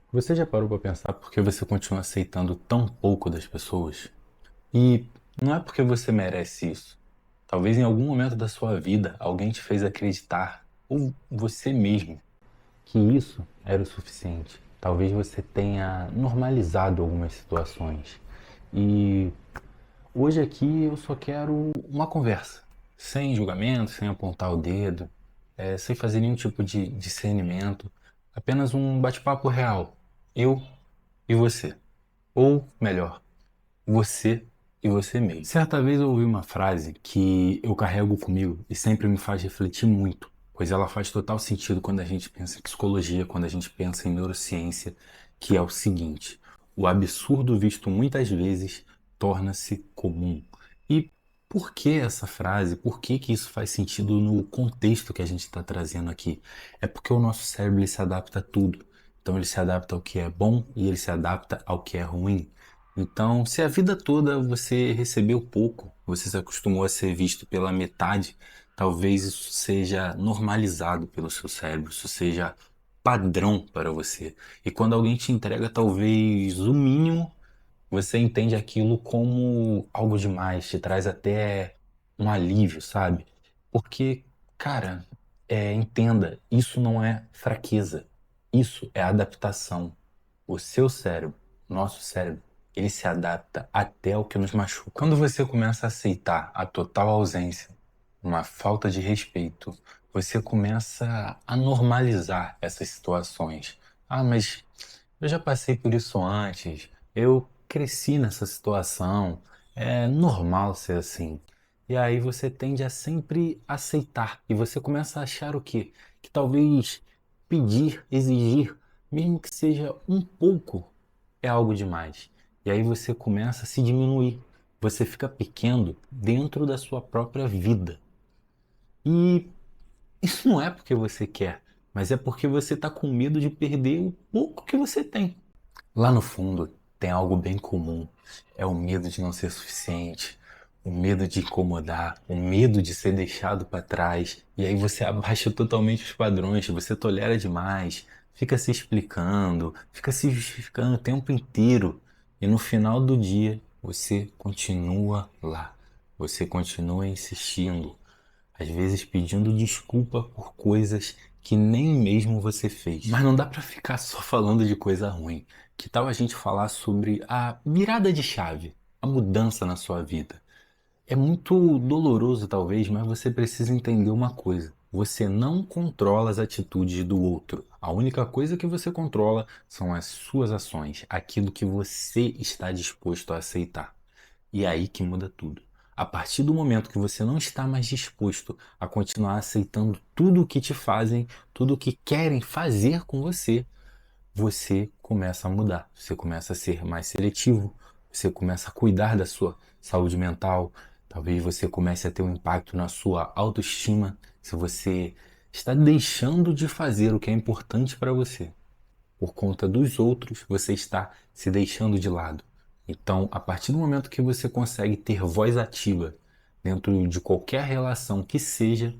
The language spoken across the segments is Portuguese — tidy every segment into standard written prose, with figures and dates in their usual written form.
Você já parou para pensar por que você continua aceitando tão pouco das pessoas? E não é porque você merece isso. Talvez em algum momento da sua vida alguém te fez acreditar, ou você mesmo, que isso era o suficiente. Talvez você tenha normalizado algumas situações. E hoje aqui eu só quero uma conversa, sem julgamento, sem apontar o dedo, sem fazer nenhum tipo de discernimento, apenas um bate-papo real. Eu e você. Ou melhor, você e você mesmo. Certa vez eu ouvi uma frase que eu carrego comigo e sempre me faz refletir muito, pois ela faz total sentido quando a gente pensa em psicologia, quando a gente pensa em neurociência, que é o seguinte: o absurdo visto muitas vezes torna-se comum. E por que essa frase? Por que que isso faz sentido no contexto que a gente está trazendo aqui? É porque o nosso cérebro ele se adapta a tudo. Então ele se adapta ao que é bom e ele se adapta ao que é ruim. Então, se a vida toda você recebeu pouco, você se acostumou a ser visto pela metade, talvez isso seja normalizado pelo seu cérebro, isso seja padrão para você. E quando alguém te entrega talvez o mínimo, você entende aquilo como algo demais, te traz até um alívio, sabe? Porque, cara, entenda, isso não é fraqueza, isso é adaptação. O seu cérebro, nosso cérebro, ele se adapta até o que nos machuca. Quando você começa a aceitar a total ausência, uma falta de respeito, você começa a normalizar essas situações. Ah, mas eu já passei por isso antes, eu cresci nessa situação, é normal ser assim. E aí você tende a sempre aceitar e você começa a achar o quê? Que talvez pedir, exigir, mesmo que seja um pouco, é algo demais. E aí você começa a se diminuir. Você fica pequeno dentro da sua própria vida. E isso não é porque você quer, mas é porque você está com medo de perder o pouco que você tem. Lá no fundo tem algo bem comum. É o medo de não ser suficiente, o medo de incomodar, o medo de ser deixado para trás. E aí você abaixa totalmente os padrões, você tolera demais, fica se explicando, fica se justificando o tempo inteiro. E no final do dia você continua lá. Você continua insistindo, às vezes pedindo desculpa por coisas que nem mesmo você fez. Mas não dá pra ficar só falando de coisa ruim. Que tal a gente falar sobre a virada de chave, a mudança na sua vida? É muito doloroso talvez, mas você precisa entender uma coisa. Você não controla as atitudes do outro. A única coisa que você controla são as suas ações, aquilo que você está disposto a aceitar. E é aí que muda tudo. A partir do momento que você não está mais disposto a continuar aceitando tudo o que te fazem, tudo o que querem fazer com você, você começa a mudar. Você começa a ser mais seletivo, você começa a cuidar da sua saúde mental, talvez você comece a ter um impacto na sua autoestima, se você está deixando de fazer o que é importante para você por conta dos outros, você está se deixando de lado. Então, a partir do momento que você consegue ter voz ativa dentro de qualquer relação que seja,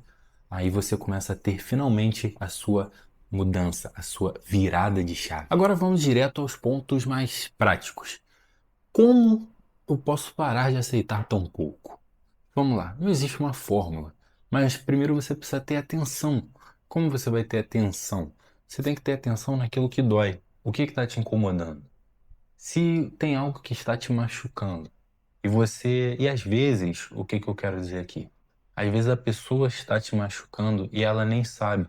aí você começa a ter finalmente a sua mudança, a sua virada de chave. Agora vamos direto aos pontos mais práticos. Como eu posso parar de aceitar tão pouco? Vamos lá, não existe uma fórmula, mas primeiro você precisa ter atenção. Como você vai ter atenção? Você tem que ter atenção naquilo que dói. O que está te incomodando? Se tem algo que está te machucando e e às vezes, o que que eu quero dizer aqui? Às vezes a pessoa está te machucando e ela nem sabe.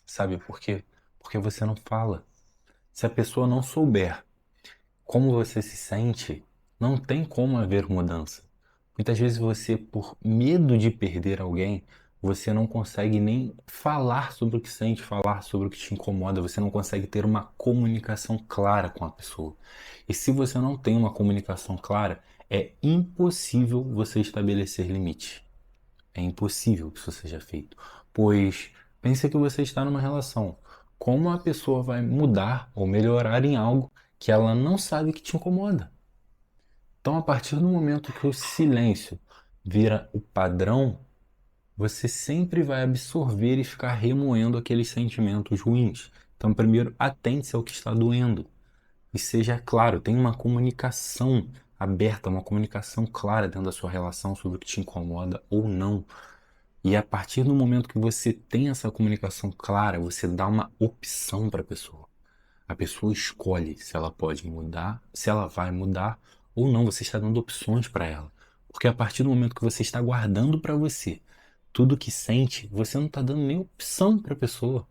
Sabe por quê? Porque você não fala. Se a pessoa não souber como você se sente, não tem como haver mudança. Muitas vezes você, por medo de perder alguém, você não consegue nem falar sobre o que sente, falar sobre o que te incomoda, você não consegue ter uma comunicação clara com a pessoa. E se você não tem uma comunicação clara, é impossível você estabelecer limites. É impossível que isso seja feito, pois pense que você está numa relação. Como a pessoa vai mudar ou melhorar em algo que ela não sabe que te incomoda? Então, a partir do momento que o silêncio vira o padrão, você sempre vai absorver e ficar remoendo aqueles sentimentos ruins. Então, primeiro, atente-se ao que está doendo. e seja claro, tenha uma comunicação aberta, uma comunicação clara dentro da sua relação sobre o que te incomoda ou não. E a partir do momento que você tem essa comunicação clara, você dá uma opção para a pessoa. A pessoa escolhe se ela pode mudar, se ela vai mudar ou não. Você está dando opções para ela. Porque a partir do momento que você está guardando para você tudo que sente, você não está dando nem opção para a pessoa.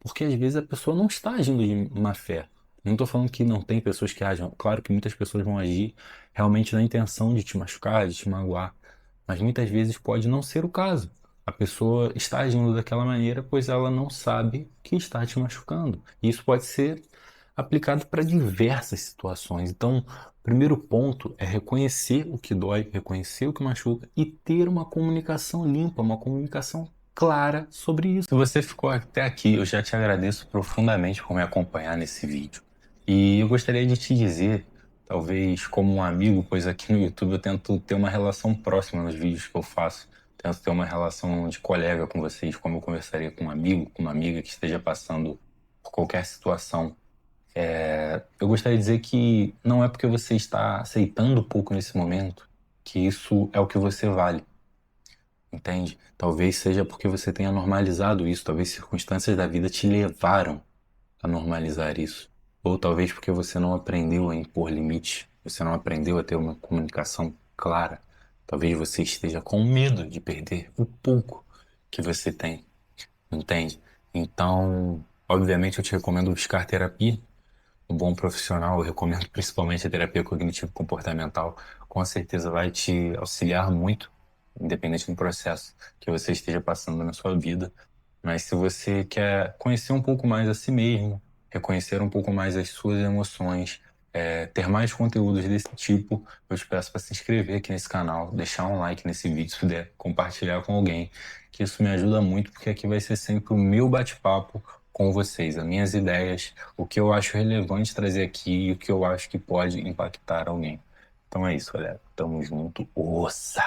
Porque às vezes a pessoa não está agindo de má fé. Não estou falando que não tem pessoas que agem. Claro que muitas pessoas vão agir realmente na intenção de te machucar, de te magoar. Mas muitas vezes pode não ser o caso. A pessoa está agindo daquela maneira pois ela não sabe que está te machucando. E isso pode ser aplicado para diversas situações. Então, o primeiro ponto é reconhecer o que dói, reconhecer o que machuca e ter uma comunicação limpa, uma comunicação clara sobre isso. Se você ficou até aqui, eu já te agradeço profundamente por me acompanhar nesse vídeo. E eu gostaria de te dizer, talvez como um amigo, pois aqui no YouTube eu tento ter uma relação próxima nos vídeos que eu faço. Tento ter uma relação de colega com vocês, como eu conversaria com um amigo, com uma amiga que esteja passando por qualquer situação. Eu gostaria de dizer que não é porque você está aceitando pouco nesse momento que isso é o que você vale, entende? Talvez seja porque você tenha normalizado isso, talvez circunstâncias da vida te levaram a normalizar isso. Ou talvez porque você não aprendeu a impor limites, você não aprendeu a ter uma comunicação clara. Talvez você esteja com medo de perder o pouco que você tem, entende? Então, obviamente, eu te recomendo buscar terapia. Um bom profissional, eu recomendo principalmente a terapia cognitivo-comportamental, com certeza vai te auxiliar muito, independente do processo que você esteja passando na sua vida. Mas se você quer conhecer um pouco mais a si mesmo, reconhecer um pouco mais as suas emoções, ter mais conteúdos desse tipo, eu te peço para se inscrever aqui nesse canal, deixar um like nesse vídeo, se puder compartilhar com alguém, que isso me ajuda muito, porque aqui vai ser sempre o meu bate-papo com vocês, as minhas ideias, o que eu acho relevante trazer aqui e o que eu acho que pode impactar alguém. Então é isso, galera. Tamo junto. Ossa!